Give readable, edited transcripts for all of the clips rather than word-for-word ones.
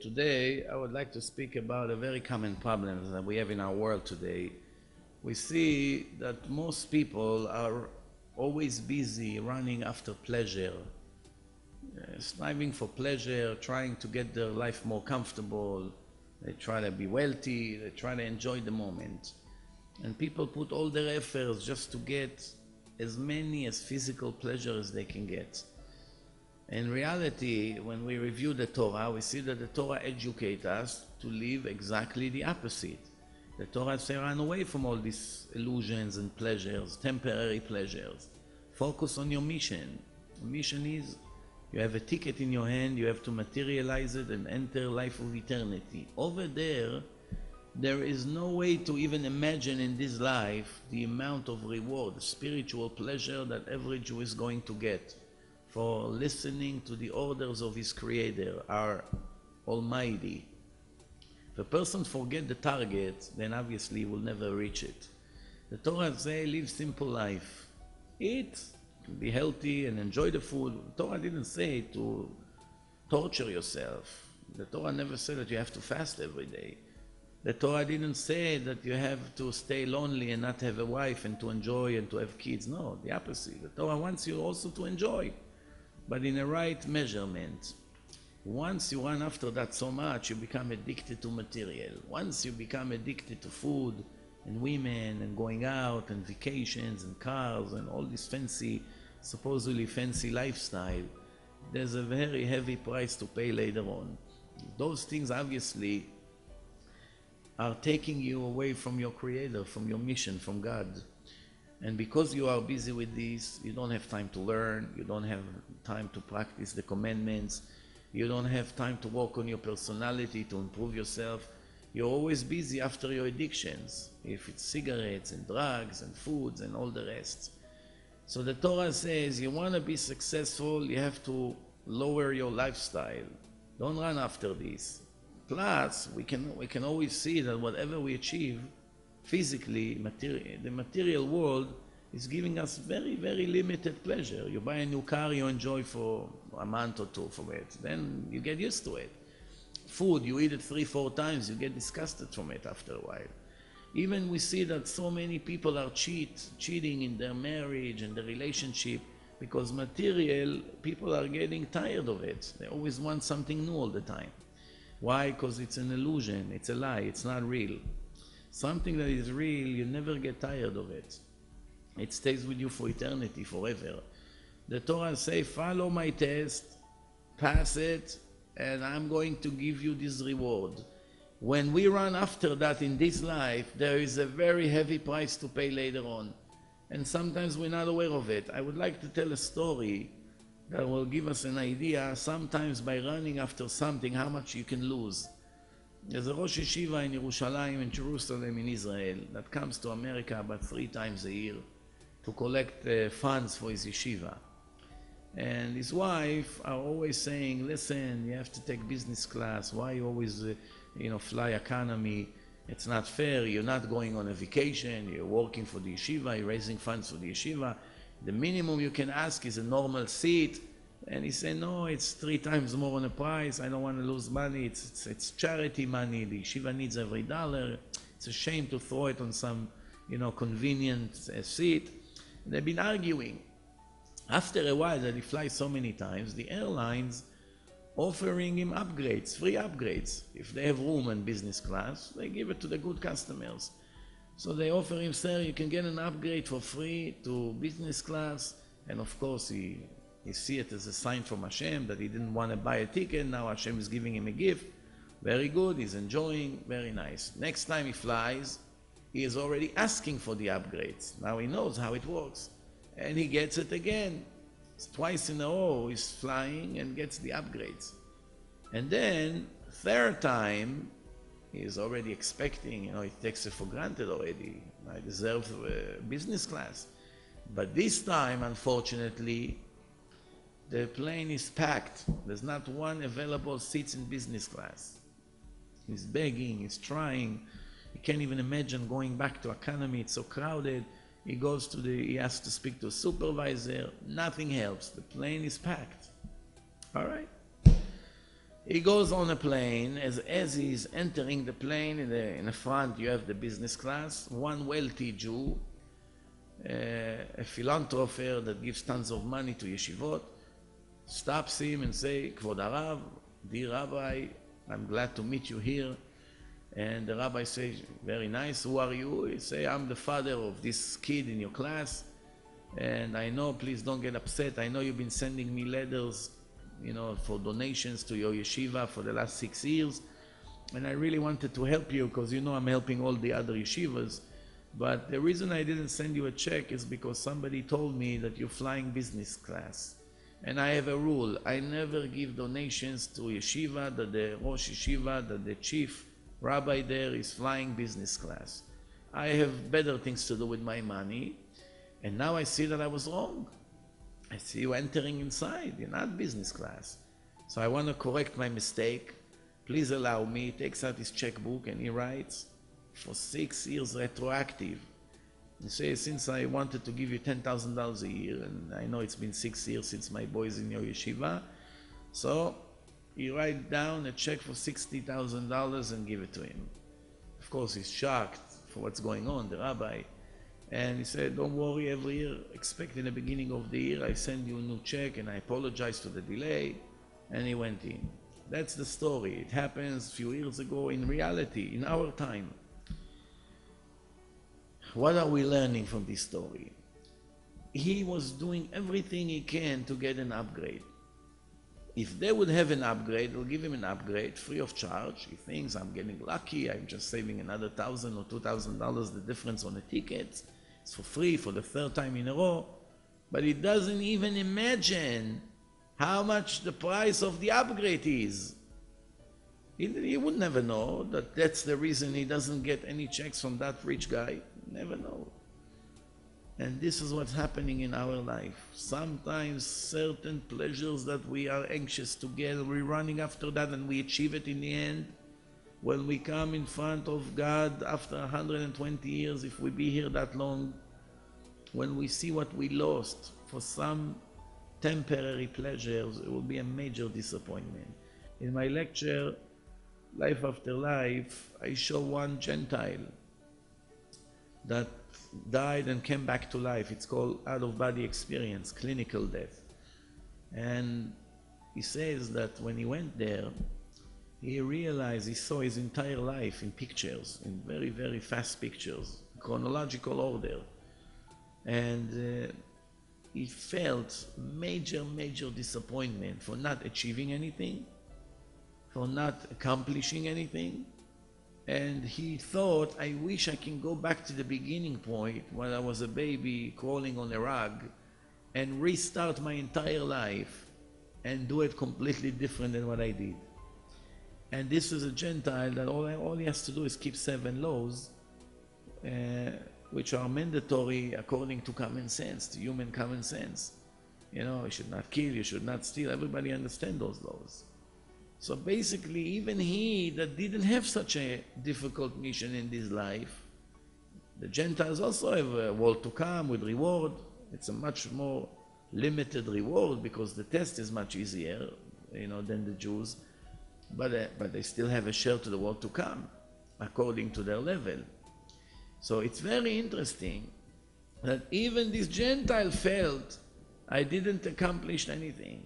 Today, I would like to speak about a very common problem that we have in our world today. We see that most people are always busy running after pleasure, striving for pleasure, trying to get their life more comfortable. They try to be wealthy, they try to enjoy the moment. And people put all their efforts just to get as many as physical pleasure as they can get. In reality, when we review the Torah, we see that the Torah educates us to live exactly the opposite. The Torah says run away from all these illusions and pleasures, temporary pleasures. Focus on your mission. The mission is you have a ticket in your hand, you have to materialize it and enter life of eternity. Over there is no way to even imagine in this life the amount of reward, the spiritual pleasure that every Jew is going to get for listening to the orders of his Creator, our Almighty. If a person forgets the target, then obviously he will never reach it. The Torah says, live simple life. Eat, be healthy and enjoy the food. The Torah didn't say to torture yourself. The Torah never said that you have to fast every day. The Torah didn't say that you have to stay lonely and not have a wife and to enjoy and to have kids. No, the opposite. The Torah wants you also to enjoy, but in a right measurement. Once you run after that so much, you become addicted to material. Once you become addicted to food and women and going out and vacations and cars and all this fancy, supposedly fancy lifestyle, there's a very heavy price to pay later on. Those things obviously are taking you away from your Creator, from your mission, from God. And because you are busy with this, you don't have time to learn, you don't have time to practice the commandments, you don't have time to work on your personality, to improve yourself. You're always busy after your addictions, if it's cigarettes and drugs and foods and all the rest. So the Torah says, you want to be successful, you have to lower your lifestyle. Don't run after this. Plus, we can always see that whatever we achieve physically, the material world is giving us very, very limited pleasure. You buy a new car, you enjoy for a month or two for it. Then you get used to it. Food, you eat it 3-4 times, you get disgusted from it after a while. Even we see that so many people are cheating in their marriage and their relationship because material, people are getting tired of it. They always want something new all the time. Why? Because it's an illusion, it's a lie, it's not real. Something that is real, you never get tired of it. It stays with you for eternity, forever. The Torah says, follow my test, pass it, and I'm going to give you this reward. When we run after that in this life, there is a very heavy price to pay later on. And sometimes we're not aware of it. I would like to tell a story that will give us an idea, sometimes by running after something, how much you can lose. There's a Rosh Yeshiva in Yerushalayim, in Jerusalem, in Israel, that comes to America about 3 times a year to collect funds for his yeshiva. And his wife are always saying, listen, you have to take business class. Why you always fly economy? It's not fair. You're not going on a vacation. You're working for the yeshiva. You're raising funds for the yeshiva. The minimum you can ask is a normal seat. And he said, no, it's 3 times more on the price. I don't want to lose money. It's charity money. The yeshiva needs every dollar. It's a shame to throw it on some, convenient seat. And they've been arguing. After a while that he flies so many times, the airlines offering him upgrades, free upgrades. If they have room in business class, they give it to the good customers. So they offer him, sir, you can get an upgrade for free to business class. And of course, he see it as a sign from Hashem that he didn't want to buy a ticket. Now Hashem is giving him a gift. Very good, he's enjoying, very nice. Next time he flies, he is already asking for the upgrades. Now he knows how it works. And he gets it again. It's twice in a row he's flying and gets the upgrades. And then, 3rd time, he is already expecting, he takes it for granted already. I deserve business class. But this time, unfortunately, the plane is packed. There's not one available seats in business class. He's begging, he's trying. He can't even imagine going back to economy, it's so crowded. He has to speak to a supervisor, nothing helps. The plane is packed. All right. He goes on a plane. As he's entering the plane, in the front you have the business class. One wealthy Jew, a philanthropist that gives tons of money to yeshivot, stops him and say, Kvod Harav, dear Rabbi, I'm glad to meet you here. And the rabbi says, very nice, who are you? He says, I'm the father of this kid in your class. And I know, please don't get upset. I know you've been sending me letters, for donations to your yeshiva for the last 6 years. And I really wanted to help you because I'm helping all the other yeshivas. But the reason I didn't send you a check is because somebody told me that you're flying business class. And I have a rule. I never give donations to yeshiva that the Rosh Yeshiva, that the chief rabbi there is flying business class. I have better things to do with my money. And now I see that I was wrong. I see you entering inside. You're not business class. So I want to correct my mistake. Please allow me. He takes out his checkbook and he writes, for 6 years retroactive. He says, since I wanted to give you $10,000 a year, and I know it's been 6 years since my boy is in your yeshiva, so he writes down a check for $60,000 and give it to him. Of course, he's shocked for what's going on, the rabbi. And he said, don't worry, every year, expect in the beginning of the year, I send you a new check and I apologize for the delay. And he went in. That's the story. It happens a few years ago in reality, in our time. What are we learning from this story? He was doing everything he can to get an upgrade. If they would have an upgrade, they'll give him an upgrade free of charge. He thinks, I'm getting lucky, I'm just saving another $1,000 or $2,000, the difference on the tickets. It's for free for the 3rd time in a row. But he doesn't even imagine how much the price of the upgrade is. He would never know that that's the reason he doesn't get any checks from that rich guy. Never know. And this is what's happening in our life. Sometimes certain pleasures that we are anxious to get, we're running after that and we achieve it in the end. When we come in front of God after 120 years, if we be here that long, when we see what we lost for some temporary pleasures, it will be a major disappointment. In my lecture, Life After Life, I show one Gentile that died and came back to life. It's called out-of-body experience, clinical death. And he says that when he went there, he realized he saw his entire life in pictures, in very, very fast pictures, chronological order. And he felt major, major disappointment for not achieving anything, for not accomplishing anything. And he thought, I wish I can go back to the beginning point when I was a baby crawling on a rug and restart my entire life and do it completely different than what I did. And this is a Gentile that all he has to do is keep 7 laws, which are mandatory according to common sense, to human common sense. You should not kill, you should not steal. Everybody understands those laws. So basically, even he that didn't have such a difficult mission in this life, the Gentiles also have a world to come with reward. It's a much more limited reward because the test is much easier, than the Jews. But they still have a share to the world to come, according to their level. So it's very interesting that even this Gentile felt, I didn't accomplish anything.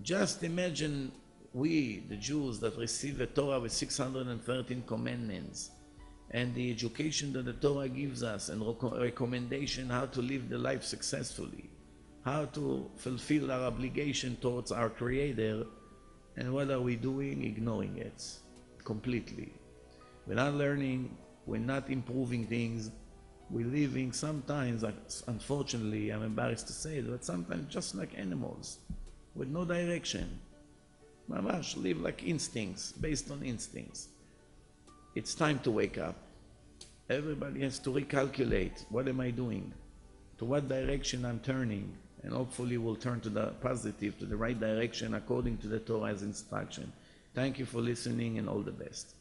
Just imagine we, the Jews, that receive the Torah with 613 commandments, and the education that the Torah gives us, and recommendation how to live the life successfully, how to fulfill our obligation towards our Creator. And what are we doing? Ignoring it completely. We're not learning, we're not improving things. We're living sometimes, unfortunately, I'm embarrassed to say it, but sometimes just like animals, with no direction. Mamash, live like instincts, based on instincts. It's time to wake up. Everybody has to recalculate, what am I doing? To what direction I'm turning? And hopefully we'll turn to the positive, to the right direction according to the Torah's instruction. Thank you for listening and all the best.